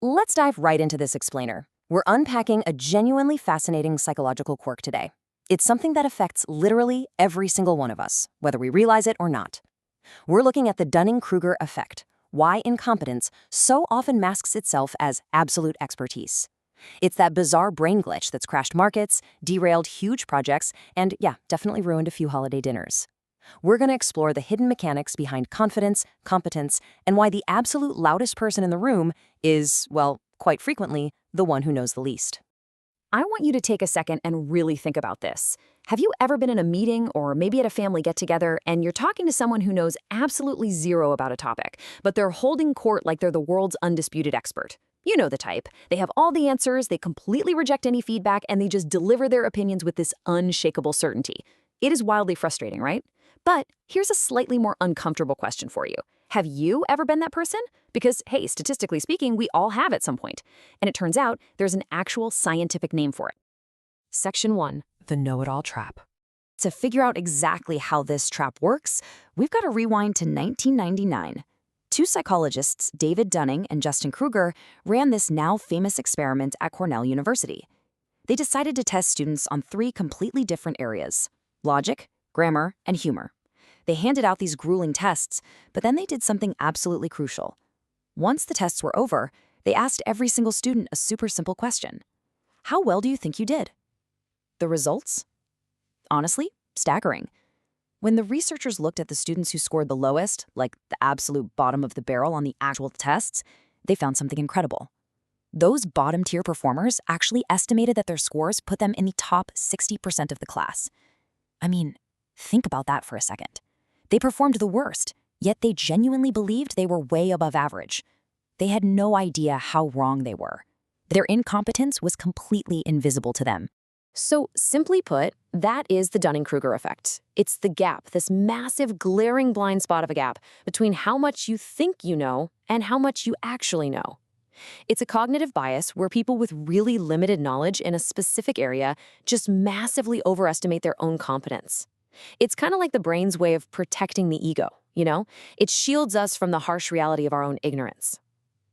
Let's dive right into this explainer. We're unpacking a genuinely fascinating psychological quirk today. It's something that affects literally every single one of us, whether we realize it or not. We're looking at the Dunning-Kruger effect, why incompetence so often masks itself as absolute expertise. It's that bizarre brain glitch that's crashed markets, derailed huge projects, and yeah, definitely ruined a few holiday dinners. We're going to explore the hidden mechanics behind confidence, competence, and why the absolute loudest person in the room is, well, quite frequently, the one who knows the least. I want you to take a second and really think about this. Have you ever been in a meeting or maybe at a family get-together and you're talking to someone who knows absolutely zero about a topic, but they're holding court like they're the world's undisputed expert? You know the type. They have all the answers, they completely reject any feedback, and they just deliver their opinions with this unshakable certainty. It is wildly frustrating, right? But here's a slightly more uncomfortable question for you. Have you ever been that person? Because, hey, statistically speaking, we all have at some point. And it turns out there's an actual scientific name for it. Section 1, the know-it-all trap. To figure out exactly how this trap works, we've got to rewind to 1999. Two psychologists, David Dunning and Justin Kruger, ran this now famous experiment at Cornell University. They decided to test students on 3 completely different areas: logic, grammar, and humor. They handed out these grueling tests, but then they did something absolutely crucial. Once the tests were over, they asked every single student a super simple question. How well do you think you did? The results? Honestly, staggering. When the researchers looked at the students who scored the lowest, like the absolute bottom of the barrel on the actual tests, they found something incredible. Those bottom-tier performers actually estimated that their scores put them in the top 60% of the class. I mean, think about that for a second. They performed the worst, yet they genuinely believed they were way above average. They had no idea how wrong they were. Their incompetence was completely invisible to them. So, simply put, that is the Dunning-Kruger effect. It's the gap, this massive, glaring blind spot of a gap between how much you think you know and how much you actually know. It's a cognitive bias where people with really limited knowledge in a specific area just massively overestimate their own competence. It's kind of like the brain's way of protecting the ego, you know? It shields us from the harsh reality of our own ignorance.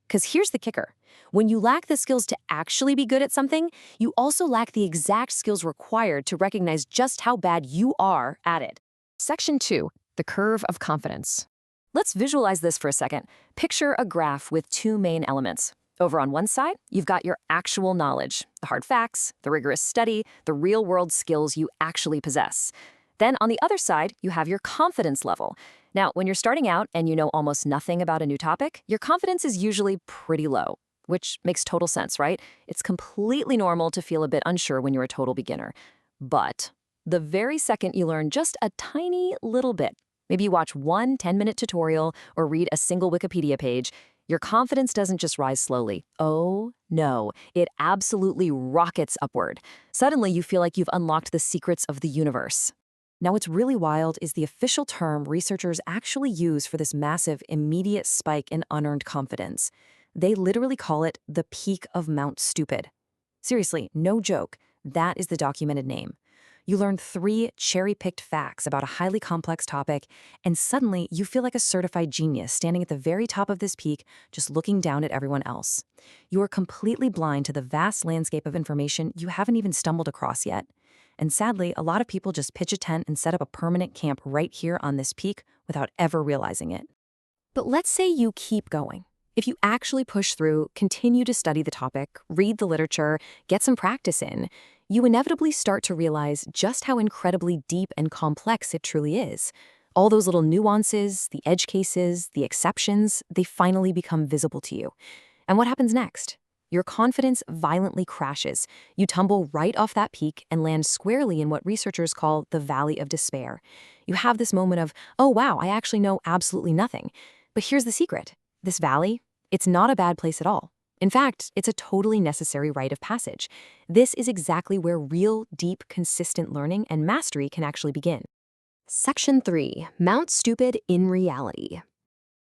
Because here's the kicker. When you lack the skills to actually be good at something, you also lack the exact skills required to recognize just how bad you are at it. Section 2, the curve of confidence. Let's visualize this for a second. Picture a graph with 2 main elements. Over on one side, you've got your actual knowledge, the hard facts, the rigorous study, the real-world skills you actually possess. Then on the other side, you have your confidence level. Now, when you're starting out and you know almost nothing about a new topic, your confidence is usually pretty low, which makes total sense, right? It's completely normal to feel a bit unsure when you're a total beginner. But the very second you learn just a tiny little bit, maybe you watch one 10-minute tutorial or read a single Wikipedia page, your confidence doesn't just rise slowly. Oh, no, it absolutely rockets upward. Suddenly, you feel like you've unlocked the secrets of the universe. Now, what's really wild is the official term researchers actually use for this massive, immediate spike in unearned confidence. They literally call it the peak of Mount Stupid. Seriously, no joke, that is the documented name. You learn 3 cherry-picked facts about a highly complex topic, and suddenly you feel like a certified genius standing at the very top of this peak, just looking down at everyone else. You are completely blind to the vast landscape of information you haven't even stumbled across yet. And sadly, a lot of people just pitch a tent and set up a permanent camp right here on this peak without ever realizing it. But let's say you keep going. If you actually push through, continue to study the topic, read the literature, get some practice in, you inevitably start to realize just how incredibly deep and complex it truly is. All those little nuances, the edge cases, the exceptions, they finally become visible to you. And what happens next? Your confidence violently crashes. You tumble right off that peak and land squarely in what researchers call the valley of despair. You have this moment of, oh wow, I actually know absolutely nothing. But here's the secret. This valley, it's not a bad place at all. In fact, it's a totally necessary rite of passage. This is exactly where real, deep, consistent learning and mastery can actually begin. Section 3, Mount Stupid in Reality.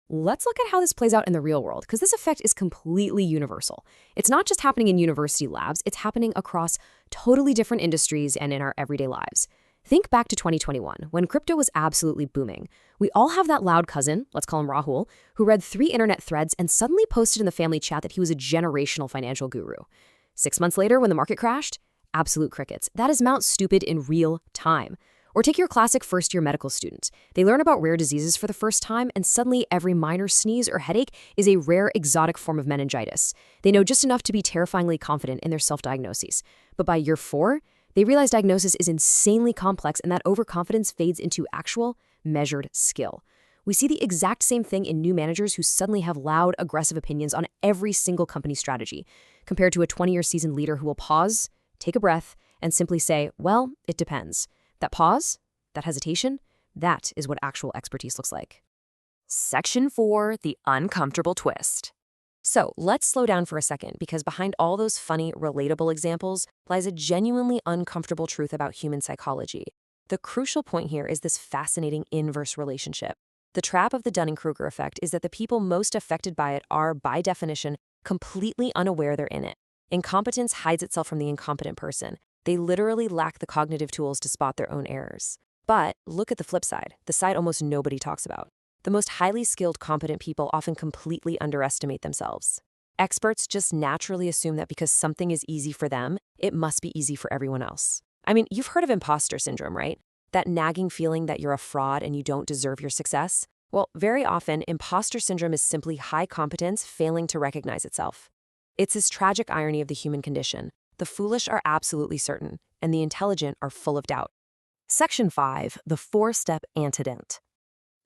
Let's look at how this plays out in the real world, because this effect is completely universal. It's not just happening in university labs, it's happening across totally different industries and in our everyday lives. Think back to 2021, when crypto was absolutely booming. We all have that loud cousin, let's call him Rahul, who read 3 internet threads and suddenly posted in the family chat that he was a generational financial guru. 6 months later, when the market crashed, absolute crickets. That is Mount Stupid in real time. Or take your classic first-year medical student. They learn about rare diseases for the first time, and suddenly every minor sneeze or headache is a rare exotic form of meningitis. They know just enough to be terrifyingly confident in their self-diagnoses. But by year 4, they realize diagnosis is insanely complex and that overconfidence fades into actual, measured skill. We see the exact same thing in new managers who suddenly have loud, aggressive opinions on every single company strategy, compared to a 20-year seasoned leader who will pause, take a breath, and simply say, well, it depends. That pause, that hesitation, that is what actual expertise looks like. Section 4, the uncomfortable twist. So let's slow down for a second, because behind all those funny, relatable examples lies a genuinely uncomfortable truth about human psychology. The crucial point here is this fascinating inverse relationship. The trap of the Dunning-Kruger effect is that the people most affected by it are, by definition, completely unaware they're in it. Incompetence hides itself from the incompetent person. They literally lack the cognitive tools to spot their own errors. But look at the flip side, the side almost nobody talks about. The most highly skilled, competent people often completely underestimate themselves. Experts just naturally assume that because something is easy for them, it must be easy for everyone else. I mean, you've heard of imposter syndrome, right? That nagging feeling that you're a fraud and you don't deserve your success? Well, very often, imposter syndrome is simply high competence failing to recognize itself. It's this tragic irony of the human condition. The foolish are absolutely certain, and the intelligent are full of doubt. Section 5, the 4-step antidote.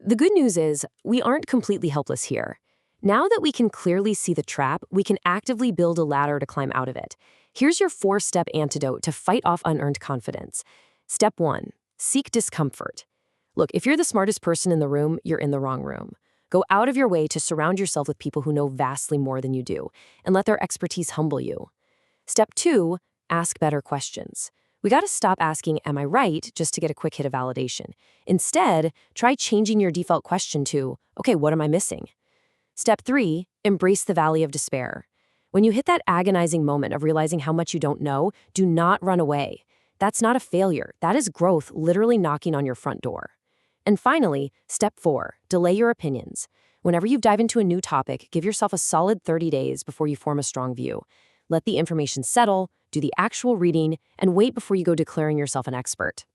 The good news is, we aren't completely helpless here. Now that we can clearly see the trap, we can actively build a ladder to climb out of it. Here's your 4-step antidote to fight off unearned confidence. Step 1, seek discomfort. Look, if you're the smartest person in the room, you're in the wrong room. Go out of your way to surround yourself with people who know vastly more than you do, and let their expertise humble you. Step 2, ask better questions. We gotta stop asking, am I right, just to get a quick hit of validation. Instead, try changing your default question to, okay, what am I missing? Step 3, embrace the valley of despair. When you hit that agonizing moment of realizing how much you don't know, do not run away. That's not a failure. That is growth literally knocking on your front door. And finally, step 4, delay your opinions. Whenever you dive into a new topic, give yourself a solid 30 days before you form a strong view. Let the information settle, do the actual reading, and wait before you go declaring yourself an expert.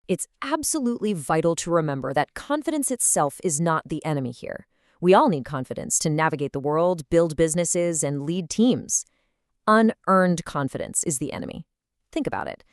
It's absolutely vital to remember that confidence itself is not the enemy here. We all need confidence to navigate the world, build businesses, and lead teams. Unearned confidence is the enemy. Think about it.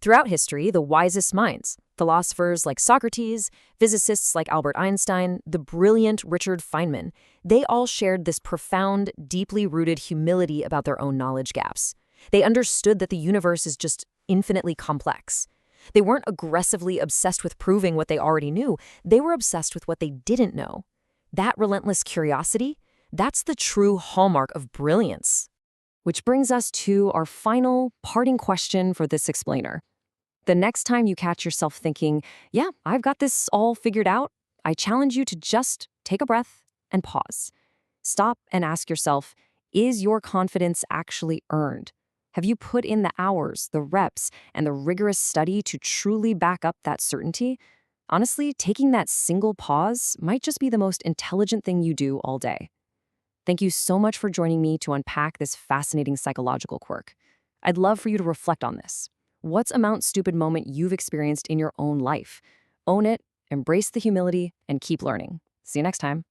Throughout history, the wisest minds, philosophers like Socrates, physicists like Albert Einstein, the brilliant Richard Feynman, they all shared this profound, deeply rooted humility about their own knowledge gaps. They understood that the universe is just infinitely complex. They weren't aggressively obsessed with proving what they already knew. They were obsessed with what they didn't know. That relentless curiosity, that's the true hallmark of brilliance. Which brings us to our final parting question for this explainer. The next time you catch yourself thinking, yeah, I've got this all figured out, I challenge you to just take a breath and pause. Stop and ask yourself, is your confidence actually earned? Have you put in the hours, the reps, and the rigorous study to truly back up that certainty? Honestly, taking that single pause might just be the most intelligent thing you do all day. Thank you so much for joining me to unpack this fascinating psychological quirk. I'd love for you to reflect on this. What's a Mount Stupid moment you've experienced in your own life? Own it, embrace the humility, and keep learning. See you next time.